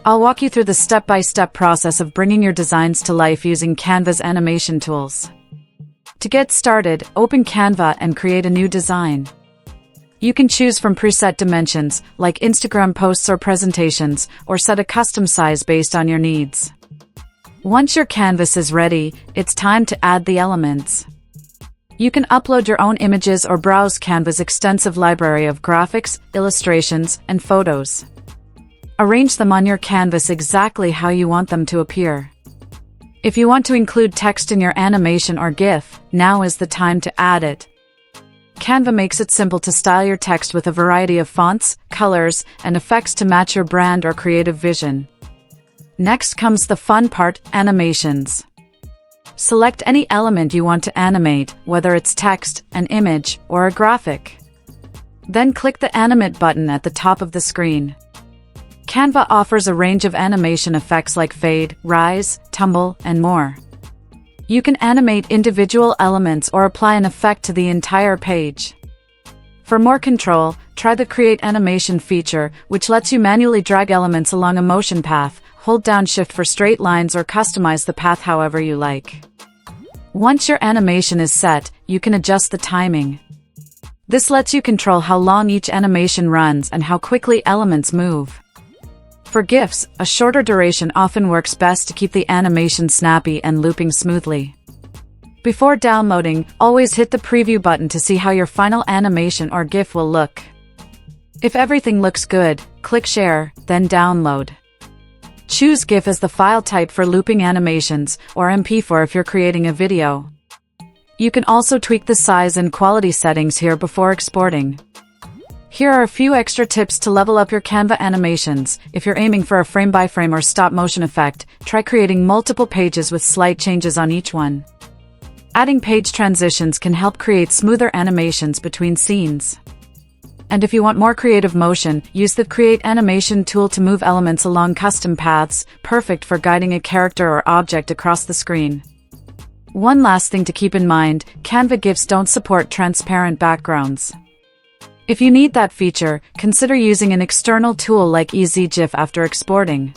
I'll walk you through the step-by-step process of bringing your designs to life using Canva's animation tools. To get started, open Canva and create a new design. You can choose from preset dimensions, like Instagram posts or presentations, or set a custom size based on your needs. Once your canvas is ready, it's time to add the elements. You can upload your own images or browse Canva's extensive library of graphics, illustrations, and photos. Arrange them on your canvas exactly how you want them to appear. If you want to include text in your animation or GIF, now is the time to add it. Canva makes it simple to style your text with a variety of fonts, colors, and effects to match your brand or creative vision. Next comes the fun part, animations. Select any element you want to animate, whether it's text, an image, or a graphic. Then click the Animate button at the top of the screen. Canva offers a range of animation effects like fade, rise, tumble, and more. You can animate individual elements or apply an effect to the entire page. For more control, try the Create Animation feature, which lets you manually drag elements along a motion path. Hold down Shift for straight lines or customize the path however you like. Once your animation is set, you can adjust the timing. This lets you control how long each animation runs and how quickly elements move. For GIFs, a shorter duration often works best to keep the animation snappy and looping smoothly. Before downloading, always hit the preview button to see how your final animation or GIF will look. If everything looks good, click Share, then Download. Choose GIF as the file type for looping animations, or MP4 if you're creating a video. You can also tweak the size and quality settings here before exporting. Here are a few extra tips to level up your Canva animations. If you're aiming for a frame-by-frame or stop-motion effect, try creating multiple pages with slight changes on each one. Adding page transitions can help create smoother animations between scenes. And if you want more creative motion, use the Create Animation tool to move elements along custom paths, perfect for guiding a character or object across the screen. One last thing to keep in mind, Canva GIFs don't support transparent backgrounds. If you need that feature, consider using an external tool like EasyGIF after exporting.